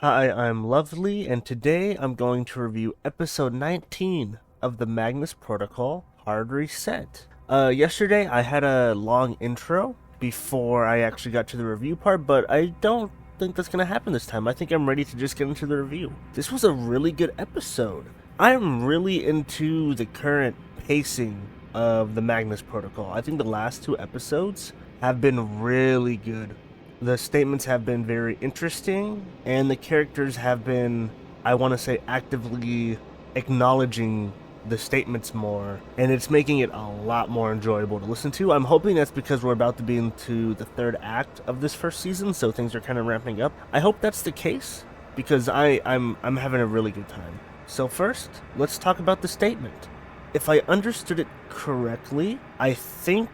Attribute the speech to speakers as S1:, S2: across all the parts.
S1: Hi, I'm Lovely, and today I'm going to review episode 19 of the Magnus Protocol Hard Reset. Yesterday I had a long intro before I actually got to the review part, but I don't think that's going to happen this time. I think I'm ready to just get into the review. This was a really good episode. I'm really into the current pacing of the Magnus Protocol. I think the last two episodes have been really good. The statements have been very interesting, and the characters have been, I want to say, actively acknowledging the statements more, and it's making it a lot more enjoyable to listen to. I'm hoping that's because we're about to be into the third act of this first season, so things are kind of ramping up. I hope that's the case, because I'm having a really good time. So first, let's talk about the statement. If I understood it correctly, I think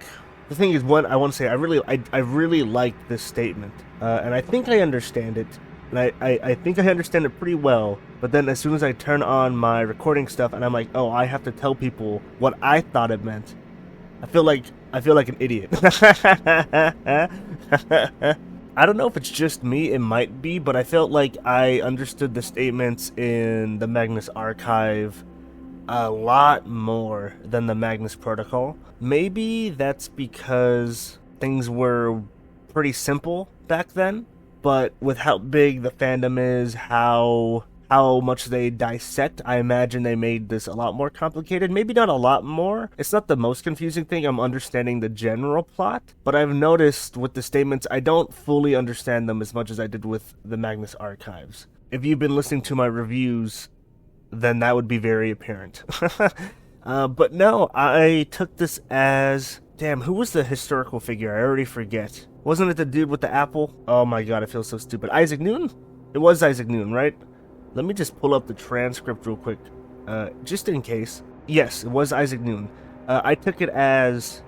S1: the thing is, what I want to say, I really like this statement, and I think I understand it, and I think I understand it pretty well. But then as soon as I turn on my recording stuff, and I'm like, oh, I have to tell people what I thought it meant, I feel like an idiot. I don't know if it's just me, it might be, but I felt like I understood the statements in the Magnus Archive a lot more than the Magnus Protocol. Maybe that's because things were pretty simple back then, but with how big the fandom is, how much they dissect, I imagine they made this a lot more complicated. Maybe not a lot more. It's not the most confusing thing. I'm understanding the general plot, but I've noticed with the statements, I don't fully understand them as much as I did with the Magnus Archives. If you've been listening to my reviews, then that would be very apparent. But no, I took this as... Damn, who was the historical figure? I already forget. Wasn't it the dude with the apple? Oh my god, I feel so stupid. Isaac Newton? It was Isaac Newton, right? Let me just pull up the transcript real quick, just in case. Yes, it was Isaac Newton. I took it as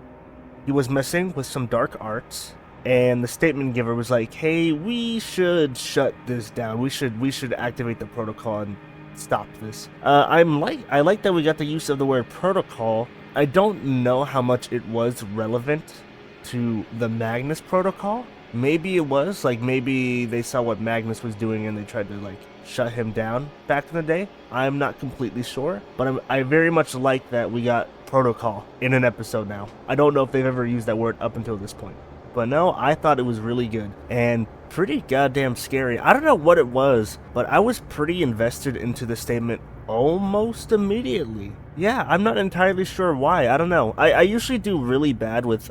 S1: he was messing with some dark arts, and the statement giver was like, hey, we should shut this down. We should activate the protocol and stop this. I like that we got the use of the word protocol. I don't know how much it was relevant to the Magnus Protocol. Maybe it was, like, maybe they saw what Magnus was doing and they tried to, like, shut him down back in the day. I'm not completely sure, but I very much like that we got protocol in an episode now. I don't know if they've ever used that word up until this point. But no, I thought it was really good and pretty goddamn scary. I don't know what it was, but I was pretty invested into the statement almost immediately. Yeah, I'm not entirely sure why. I don't know. I usually do really bad with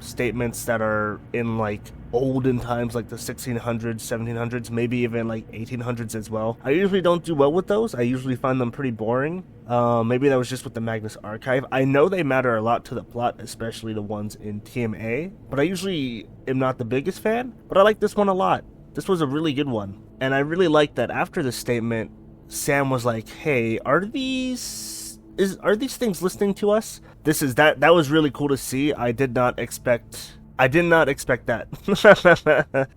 S1: statements that are in, like, olden times, like the 1600s, 1700s, maybe even like 1800s as well. I usually don't do well with those. I usually find them pretty boring. Maybe that was just with the Magnus Archive. I know they matter a lot to the plot, especially the ones in TMA, but I usually am not the biggest fan, but I like this one a lot. This was a really good one. And I really like that after the statement, Sam was like, hey, are these things listening to us? That was really cool to see. I did not expect that.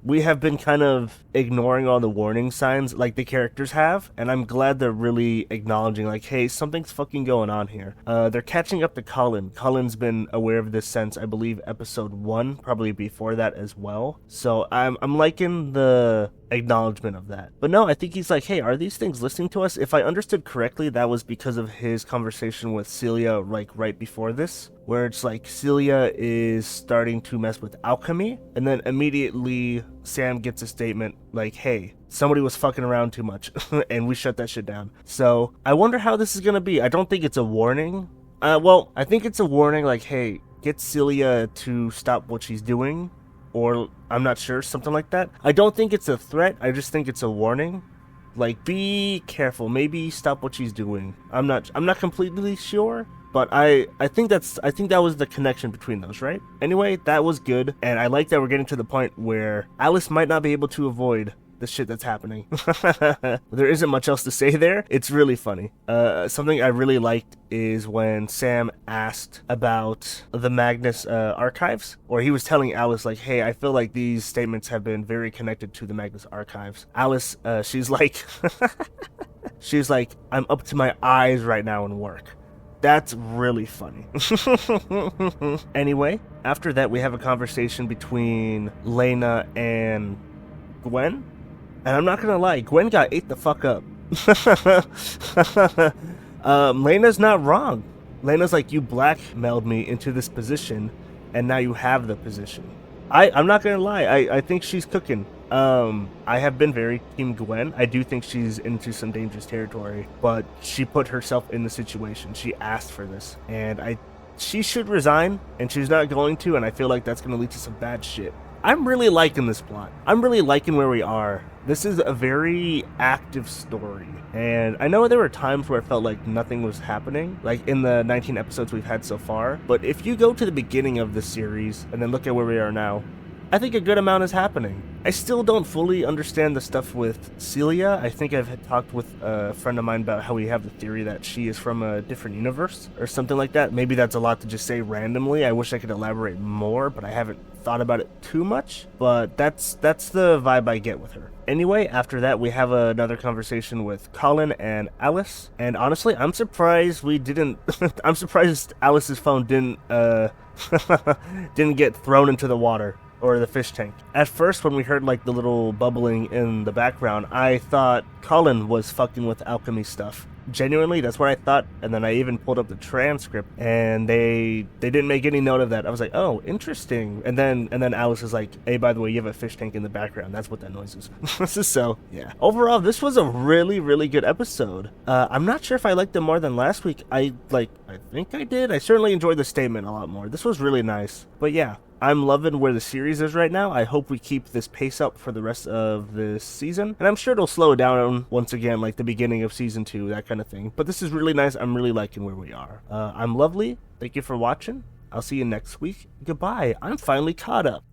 S1: We have been kind of ignoring all the warning signs like the characters have, and I'm glad they're really acknowledging, like, hey, something's fucking going on here. They're catching up to Colin. Colin's been aware of this since, I believe, episode 1, probably before that as well. So I'm liking the acknowledgement of that. But no, I think he's like, hey, are these things listening to us? If I understood correctly, that was because of his conversation with Celia, like, right before this, where it's like Celia is starting to mess with alchemy, and then immediately Sam gets a statement like, hey, somebody was fucking around too much and we shut that shit down. So I wonder how this is gonna be. I don't think it's a warning. I think it's a warning, like, hey, get Celia to stop what she's doing, or I'm not sure, something like that. I don't think it's a threat. I just think it's a warning. Like, be careful, maybe stop what she's doing. I'm not completely sure, but I think that was the connection between those, right? Anyway, that was good, and I like that we're getting to the point where Alice might not be able to avoid the shit that's happening. There isn't much else to say there. It's really funny. Something I really liked is when Sam asked about the Magnus archives, or he was telling Alice, like, hey, I feel like these statements have been very connected to the Magnus archives. Alice, she's like, I'm up to my eyes right now in work. That's really funny. Anyway, after that, we have a conversation between Lena and Gwen. And I'm not gonna lie, Gwen got ate the fuck up. Lena's not wrong. Lena's like, you blackmailed me into this position, and now you have the position. I'm not gonna lie, I think she's cooking. I have been very team Gwen. I do think she's into some dangerous territory, but she put herself in the situation. She asked for this, and she should resign, and she's not going to, and I feel like that's gonna lead to some bad shit. I'm really liking this plot. I'm really liking where we are. This is a very active story, and I know there were times where it felt like nothing was happening, like in the 19 episodes we've had so far, but if you go to the beginning of the series and then look at where we are now, I think a good amount is happening. I still don't fully understand the stuff with Celia. I think I've had talked with a friend of mine about how we have the theory that she is from a different universe or something like that. Maybe that's a lot to just say randomly. I wish I could elaborate more, but I haven't thought about it too much. But that's the vibe I get with her. Anyway, after that, we have another conversation with Colin and Alice. And honestly, I'm surprised we didn't... I'm surprised Alice's phone didn't get thrown into the water. Or the fish tank. At first, when we heard like the little bubbling in the background, I thought Colin was fucking with alchemy stuff. Genuinely, that's what I thought, and then I even pulled up the transcript, and they didn't make any note of that. I was like, oh, interesting. And then Alice is like, hey, by the way, you have a fish tank in the background. That's what that noise is. So yeah. Overall, this was a really, really good episode. I'm not sure if I liked it more than last week. I think I did. I certainly enjoyed the statement a lot more. This was really nice. But yeah. I'm loving where the series is right now. I hope we keep this pace up for the rest of this season. And I'm sure it'll slow down once again, like the beginning of season 2, that kind of thing. But this is really nice. I'm really liking where we are. I'm lovely. Thank you for watching. I'll see you next week. Goodbye. I'm finally caught up.